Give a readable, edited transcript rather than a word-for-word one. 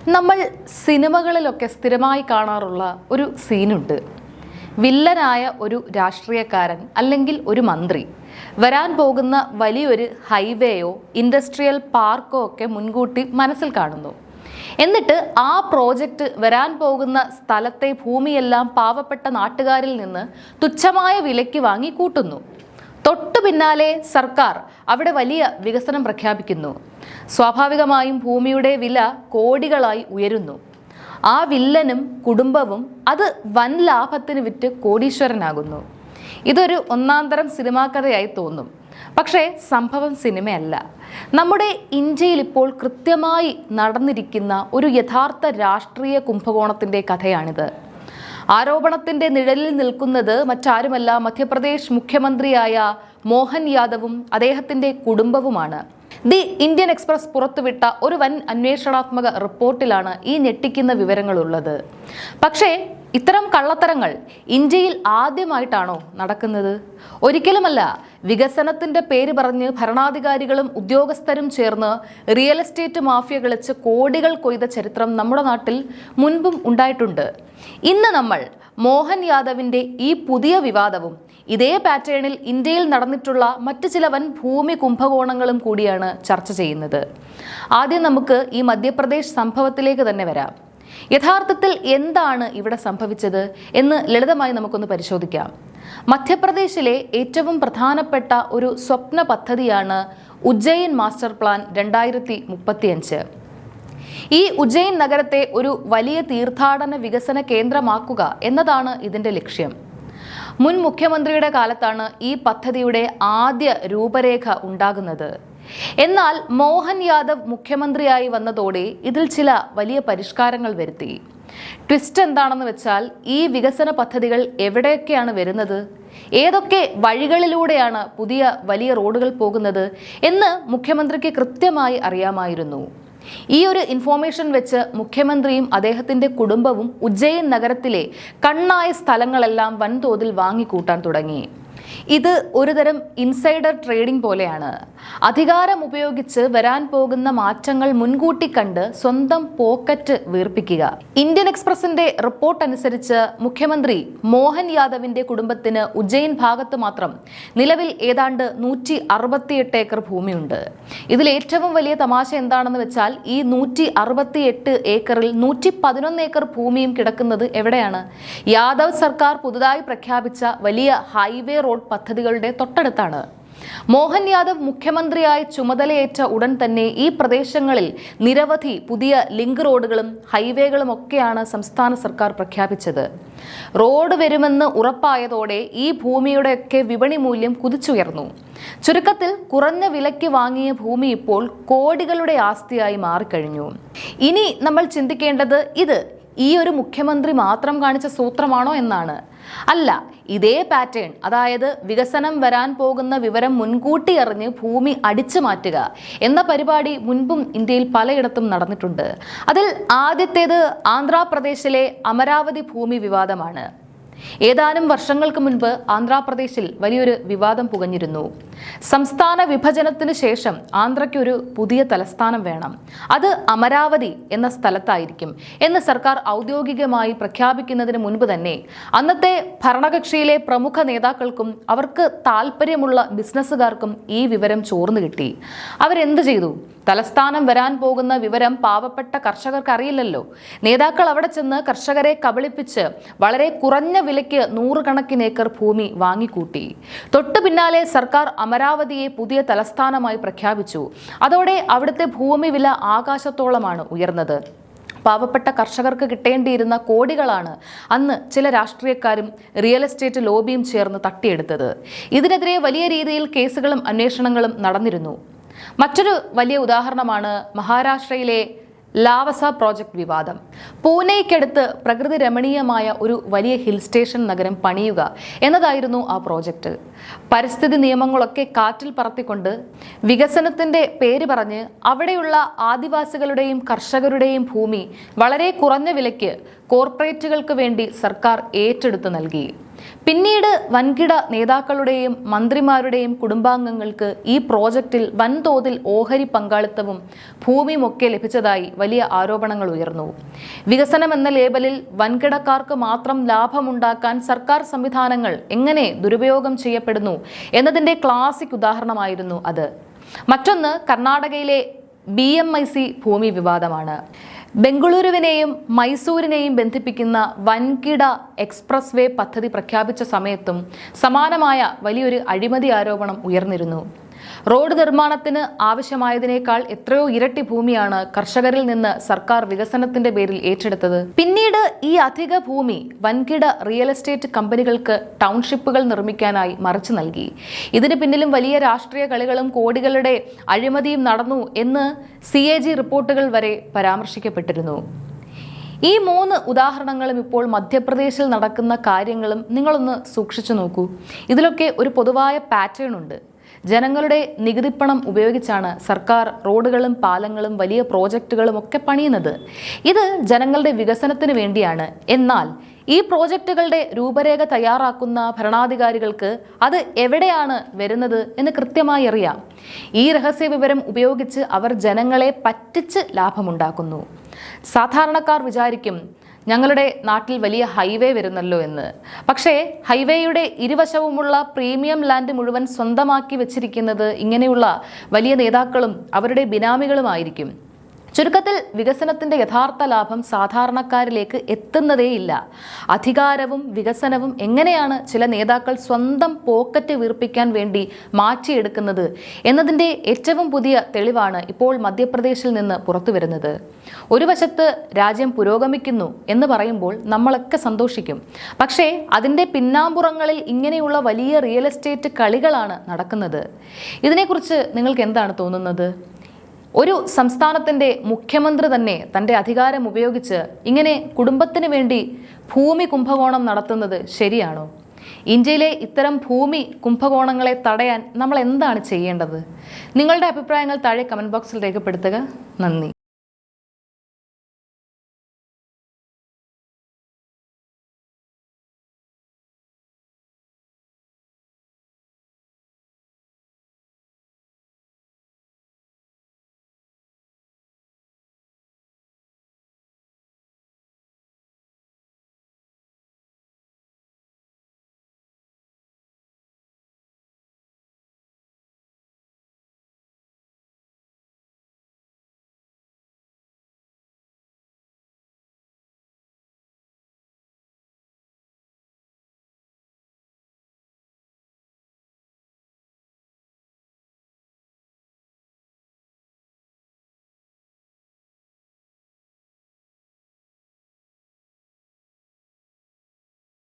നമ്മൾ സിനിമകളിലൊക്കെ സ്ഥിരമായി കാണാറുള്ള ഒരു സീനുണ്ട്. വില്ലനായ ഒരു രാഷ്ട്രീയക്കാരൻ അല്ലെങ്കിൽ ഒരു മന്ത്രി വരാൻ പോകുന്ന വലിയൊരു ഹൈവേയോ ഇൻഡസ്ട്രിയൽ പാർക്കോ ഒക്കെ മുൻകൂട്ടി മനസ്സിൽ കാണുന്നു. എന്നിട്ട് ആ പ്രോജക്റ്റ് വരാൻ പോകുന്ന സ്ഥലത്തെ ഭൂമിയെല്ലാം പാവപ്പെട്ട നാട്ടുകാരിൽ നിന്ന് തുച്ഛമായ വിലയ്ക്ക് വാങ്ങി കൂട്ടുന്നു. തൊട്ടു പിന്നാലെ സർക്കാർ അവിടെ വലിയ വികസനം പ്രഖ്യാപിക്കുന്നു. സ്വാഭാവികമായും ഭൂമിയുടെ വില കോടികളായി ഉയരുന്നു. ആ വില്ലനും കുടുംബവും അത് വൻ ലാഭത്തിന് വിറ്റ് കോടീശ്വരനാകുന്നു. ഇതൊരു ഒന്നാന്തരം സിനിമാ കഥയായി തോന്നും. പക്ഷേ സംഭവം സിനിമയല്ല. നമ്മുടെ ഇന്ത്യയിൽ ഇപ്പോൾ കൃത്യമായി നടന്നിരിക്കുന്ന ഒരു യഥാർത്ഥ രാഷ്ട്രീയ കുംഭകോണത്തിൻ്റെ കഥയാണിത്. ആരോപണത്തിന്റെ നിഴലിൽ നിൽക്കുന്നത് മറ്റാരുമല്ല, മധ്യപ്രദേശ് മുഖ്യമന്ത്രിയായ മോഹൻ യാദവും അദ്ദേഹത്തിന്റെ കുടുംബവുമാണ്. ദി ഇന്ത്യൻ എക്സ്പ്രസ് പുറത്തുവിട്ട ഒരു വൻ അന്വേഷണാത്മക റിപ്പോർട്ടിലാണ് ഈ ഞെട്ടിക്കുന്ന വിവരങ്ങളുള്ളത്. പക്ഷേ ഇത്തരം കള്ളത്തരങ്ങൾ ഇന്ത്യയിൽ ആദ്യമായിട്ടാണോ നടക്കുന്നത്? ഒരിക്കലുമല്ല. വികസനത്തിന്റെ പേര് പറഞ്ഞ് ഭരണാധികാരികളും ഉദ്യോഗസ്ഥരും ചേർന്ന് റിയൽ എസ്റ്റേറ്റ് മാഫിയ കളിച്ച് കോടികൾ കൊയ്ത ചരിത്രം നമ്മുടെ നാട്ടിൽ മുൻപും ഉണ്ടായിട്ടുണ്ട്. ഇന്ന് നമ്മൾ മോഹൻ യാദവിന്റെ ഈ പുതിയ വിവാദവും ഇതേ പാറ്റേണിൽ ഇന്ത്യയിൽ നടന്നിട്ടുള്ള മറ്റു ചില വൻ ഭൂമി കുംഭകോണങ്ങളും കൂടിയാണ് ചർച്ച ചെയ്യുന്നത്. ആദ്യം നമുക്ക് ഈ മധ്യപ്രദേശ് സംഭവത്തിലേക്ക് തന്നെ വരാം. യഥാർത്ഥത്തിൽ എന്താണ് ഇവിടെ സംഭവിച്ചത് എന്ന് ലളിതമായി നമുക്കൊന്ന് പരിശോധിക്കാം. മധ്യപ്രദേശിലെ ഏറ്റവും പ്രധാനപ്പെട്ട ഒരു സ്വപ്ന പദ്ധതിയാണ് ഉജ്ജയിൻ മാസ്റ്റർ പ്ലാൻ 2035. ഈ ഉജ്ജയിൻ നഗരത്തെ ഒരു വലിയ തീർത്ഥാടന വികസന കേന്ദ്രമാക്കുക എന്നതാണ് ഇതിന്റെ ലക്ഷ്യം. മുൻ മുഖ്യമന്ത്രിയുടെ കാലത്താണ് ഈ പദ്ധതിയുടെ ആദ്യ രൂപരേഖ ഉണ്ടാകുന്നത്. എന്നാൽ മോഹൻ യാദവ് മുഖ്യമന്ത്രിയായി വന്നതോടെ ഇതിൽ ചില വലിയ പരിഷ്കാരങ്ങൾ വരുത്തി. ട്വിസ്റ്റ് എന്താണെന്ന് വെച്ചാൽ, ഈ വികസന പദ്ധതികൾ എവിടെയൊക്കെയാണ് വരുന്നത്, ഏതൊക്കെ വഴികളിലൂടെയാണ് പുതിയ വലിയ റോഡുകൾ പോകുന്നത് എന്ന് മുഖ്യമന്ത്രിക്ക് കൃത്യമായി അറിയാമായിരുന്നു. ഈ ഒരു ഇൻഫോർമേഷൻ വെച്ച് മുഖ്യമന്ത്രിയും അദ്ദേഹത്തിന്റെ കുടുംബവും ഉജ്ജയിൻ നഗരത്തിലെ കണ്ണായ സ്ഥലങ്ങളെല്ലാം വൻതോതിൽ വാങ്ങിക്കൂട്ടാൻ തുടങ്ങി. ഇത് ഒരുതരം ഇൻസൈഡർ ട്രേഡിംഗ് പോലെയാണ്. അധികാരം ഉപയോഗിച്ച് വരാൻ പോകുന്ന മാറ്റങ്ങൾ മുൻകൂട്ടി കണ്ട് സ്വന്തം പോക്കറ്റ് വീർപ്പിക്കുക. ഇന്ത്യൻ എക്സ്പ്രസിന്റെ റിപ്പോർട്ട് അനുസരിച്ച് മുഖ്യമന്ത്രി മോഹൻ യാദവിന്റെ കുടുംബത്തിന് ഉജ്ജയിൻ ഭാഗത്ത് മാത്രം നിലവിൽ ഏതാണ്ട് 168 ഏക്കർ ഭൂമിയുണ്ട്. ഇതിൽ ഏറ്റവും വലിയ തമാശ എന്താണെന്ന് വെച്ചാൽ, ഈ 168 ഏക്കറിൽ 111 ഏക്കർ ഭൂമിയും കിടക്കുന്നത് എവിടെയാണ്? യാദവ് സർക്കാർ പുതുതായി പ്രഖ്യാപിച്ച വലിയ ഹൈവേ റോഡ് പദ്ധതികളുടെ തൊട്ടടുത്താണ്. മോഹൻ യാദവ് മുഖ്യമന്ത്രിയായി ചുമതലയേറ്റ ഉടൻ തന്നെ ഈ പ്രദേശങ്ങളിൽ നിരവധി പുതിയ ലിങ്ക് റോഡുകളും ഹൈവേകളും ഒക്കെയാണ് സംസ്ഥാന സർക്കാർ പ്രഖ്യാപിച്ചത്. റോഡ് വരുമെന്ന് ഉറപ്പായതോടെ ഈ ഭൂമിയുടെയൊക്കെ വിപണി മൂല്യം കുതിച്ചുയർന്നു. ചുരുക്കത്തിൽ കുറഞ്ഞ വിലയ്ക്ക് വാങ്ങിയ ഭൂമി ഇപ്പോൾ കോടികളുടെ ആസ്തിയായി മാറിക്കഴിഞ്ഞു. ഇനി നമ്മൾ ചിന്തിക്കേണ്ടത് ഇത് ഈ ഒരു മുഖ്യമന്ത്രി മാത്രം കാണിച്ച സൂത്രമാണോ എന്നാണ്. അല്ല, ഇതേ പാറ്റേൺ, അതായത് വികസനം വരാൻ പോകുന്ന വിവരം മുൻകൂട്ടി അറിഞ്ഞ് ഭൂമി അടിച്ചു മാറ്റുക എന്ന പരിപാടി മുൻപും ഇന്ത്യയിൽ പലയിടത്തും നടന്നിട്ടുണ്ട്. അതിൽ ആദ്യത്തേത് ആന്ധ്രാപ്രദേശിലെ അമരാവതി ഭൂമി വിവാദമാണ്. ഏതാനും വർഷങ്ങൾക്ക് മുൻപ് ആന്ധ്രാപ്രദേശിൽ വലിയൊരു വിവാദം പുകഞ്ഞിരുന്നു. സംസ്ഥാന വിഭജനത്തിന് ശേഷം ആന്ധ്രയ്ക്ക് ഒരു പുതിയ തലസ്ഥാനം വേണം, അത് അമരാവതി എന്ന സ്ഥലത്തായിരിക്കും എന്ന് സർക്കാർ ഔദ്യോഗികമായി പ്രഖ്യാപിക്കുന്നതിന് മുൻപ് തന്നെ അന്നത്തെ ഭരണകക്ഷിയിലെ പ്രമുഖ നേതാക്കൾക്കും അവർക്ക് താല്പര്യമുള്ള ബിസിനസ്സുകാർക്കും ഈ വിവരം ചോർന്നു കിട്ടി. അവരെന്ത് ചെയ്തു? തലസ്ഥാനം വരാൻ പോകുന്ന വിവരം പാവപ്പെട്ട കർഷകർക്ക് അറിയില്ലല്ലോ. നേതാക്കൾ അവിടെ ചെന്ന് കർഷകരെ കബളിപ്പിച്ച് വളരെ കുറഞ്ഞ വിലയ്ക്ക് 100 കണക്കിന് ഏക്കർ ഭൂമി വാങ്ങിക്കൂട്ടി. തൊട്ടു പിന്നാലെ സർക്കാർ അമരാവതിയെ പുതിയ തലസ്ഥാനമായി പ്രഖ്യാപിച്ചു. അതോടെ അവിടുത്തെ ഭൂമി വില ആകാശത്തോളമാണ് ഉയർന്നത്. പാവപ്പെട്ട കർഷകർക്ക് കിട്ടേണ്ടിയിരുന്ന കോടികളാണ് അന്ന് ചില രാഷ്ട്രീയക്കാരും റിയൽ എസ്റ്റേറ്റ് ലോബിയും ചേർന്ന് തട്ടിയെടുത്തത്. ഇതിനെതിരെ വലിയ രീതിയിൽ കേസുകളും അന്വേഷണങ്ങളും നടന്നിരുന്നു. മറ്റൊരു വലിയ ഉദാഹരണമാണ് മഹാരാഷ്ട്രയിലെ ലാവസ പ്രോജക്ട് വിവാദം. പൂനെയ്ക്കടുത്ത് പ്രകൃതി രമണീയമായ ഒരു വലിയ ഹിൽ സ്റ്റേഷൻ നഗരം പണിയുക എന്നതായിരുന്നു ആ പ്രോജക്റ്റ്. പരിസ്ഥിതി നിയമങ്ങളൊക്കെ കാറ്റിൽ പറത്തിക്കൊണ്ട് വികസനത്തിന്റെ പേര് പറഞ്ഞ് അവിടെയുള്ള ആദിവാസികളുടെയും കർഷകരുടെയും ഭൂമി വളരെ കുറഞ്ഞ വിലയ്ക്ക് കോർപ്പറേറ്റുകൾക്ക് വേണ്ടി സർക്കാർ ഏറ്റെടുത്ത് നൽകി. പിന്നീട് വൻകിട നേതാക്കളുടെയും മന്ത്രിമാരുടെയും കുടുംബാംഗങ്ങൾക്ക് ഈ പ്രോജക്റ്റിൽ വൻതോതിൽ ഓഹരി പങ്കാളിത്തവും ഭൂമിയുമൊക്കെ ലഭിച്ചതായി വലിയ ആരോപണങ്ങൾ ഉയർന്നു. വികസനം എന്ന ലേബലിൽ വൻകിടക്കാർക്ക് മാത്രം ലാഭമുണ്ടാക്കാൻ സർക്കാർ സംവിധാനങ്ങൾ എങ്ങനെ ദുരുപയോഗം ചെയ്യപ്പെടുന്നു എന്നതിൻ്റെ ക്ലാസിക് ഉദാഹരണമായിരുന്നു അത്. മറ്റൊന്ന് കർണാടകയിലെ BMIC ഭൂമി വിവാദമാണ്. ബംഗളൂരുവിനെയും മൈസൂരിനെയും ബന്ധിപ്പിക്കുന്ന വൻകിട എക്സ്പ്രസ് വേ പദ്ധതി പ്രഖ്യാപിച്ച സമയത്തും സമാനമായ വലിയൊരു അഴിമതി ആരോപണം ഉയർന്നിരുന്നു. റോഡ് നിർമ്മാണത്തിന് ആവശ്യമായതിനേക്കാൾ എത്രയോ ഇരട്ടി ഭൂമിയാണ് കർഷകരിൽ നിന്ന് സർക്കാർ വികസനത്തിന്റെ പേരിൽ ഏറ്റെടുത്തത്. പിന്നീട് ഈ അധിക ഭൂമി വൻകിട റിയൽ എസ്റ്റേറ്റ് കമ്പനികൾക്ക് ടൗൺഷിപ്പുകൾ നിർമ്മിക്കാനായി മറിച്ചു നൽകി. ഇതിന് പിന്നിലും വലിയ രാഷ്ട്രീയ കളികളും കോടികളുടെ അഴിമതിയും നടന്നു എന്ന് CAG റിപ്പോർട്ടുകൾ വരെ പരാമർശിക്കപ്പെട്ടിരുന്നു. ഈ 3 ഉദാഹരണങ്ങളും ഇപ്പോൾ മധ്യപ്രദേശിൽ നടക്കുന്ന കാര്യങ്ങളും നിങ്ങളൊന്ന് സൂക്ഷിച്ചു നോക്കൂ. ഇതിലൊക്കെ ഒരു പൊതുവായ പാറ്റേൺ ഉണ്ട്. ജനങ്ങളുടെ നികുതിപ്പണം ഉപയോഗിച്ചാണ് സർക്കാർ റോഡുകളും പാലങ്ങളും വലിയ പ്രോജക്റ്റുകളും ഒക്കെ പണിയുന്നത്. ഇത് ജനങ്ങളുടെ വികസനത്തിന് വേണ്ടിയാണ്. എന്നാൽ ഈ പ്രോജക്റ്റുകളുടെ രൂപരേഖ തയ്യാറാക്കുന്ന ഭരണാധികാരികൾക്ക് അത് എവിടെയാണ് വരുന്നത് എന്ന് കൃത്യമായി അറിയാം. ഈ രഹസ്യ വിവരം ഉപയോഗിച്ച് അവർ ജനങ്ങളെ പറ്റിച്ച് ലാഭമുണ്ടാക്കുന്നു. സാധാരണക്കാർ വിചാരിക്കും ഞങ്ങളുടെ നാട്ടിൽ വലിയ ഹൈവേ വരുന്നല്ലോ എന്ന്. പക്ഷേ ഹൈവേയുടെ ഇരുവശവുമുള്ള പ്രീമിയം ലാൻഡ് മുഴുവൻ സ്വന്തമാക്കി വെച്ചിരിക്കുന്നത് ഇങ്ങനെയുള്ള വലിയ നേതാക്കളും അവരുടെ ബിനാമികളുമായിരിക്കും. ചുരുക്കത്തിൽ വികസനത്തിന്റെ യഥാർത്ഥ ലാഭം സാധാരണക്കാരിലേക്ക് എത്തുന്നതേയില്ല. അധികാരവും വികസനവും എങ്ങനെയാണ് ചില നേതാക്കൾ സ്വന്തം പോക്കറ്റ് വീർപ്പിക്കാൻ വേണ്ടി മാറ്റിയെടുക്കുന്നത് എന്നതിൻ്റെ ഏറ്റവും പുതിയ തെളിവാണ് ഇപ്പോൾ മധ്യപ്രദേശിൽ നിന്ന് പുറത്തു വരുന്നത്. ഒരു വശത്ത് രാജ്യം പുരോഗമിക്കുന്നു എന്ന് പറയുമ്പോൾ നമ്മളൊക്കെ സന്തോഷിക്കും. പക്ഷേ അതിൻ്റെ പിന്നാമ്പുറങ്ങളിൽ ഇങ്ങനെയുള്ള വലിയ റിയൽ എസ്റ്റേറ്റ് കളികളാണ് നടക്കുന്നത്. ഇതിനെക്കുറിച്ച് നിങ്ങൾക്ക് എന്താണ് തോന്നുന്നത്? ഒരു സംസ്ഥാനത്തിൻ്റെ മുഖ്യമന്ത്രി തന്നെ തൻ്റെ അധികാരം ഉപയോഗിച്ച് ഇങ്ങനെ കുടുംബത്തിന് വേണ്ടി ഭൂമി കുംഭകോണം നടത്തുന്നത് ശരിയാണോ? ഇന്ത്യയിലെ ഇത്തരം ഭൂമി കുംഭകോണങ്ങളെ തടയാൻ നമ്മൾ എന്താണ് ചെയ്യേണ്ടത്? നിങ്ങളുടെ അഭിപ്രായങ്ങൾ താഴെ കമൻറ്റ് ബോക്സിൽ രേഖപ്പെടുത്തുക. നന്ദി.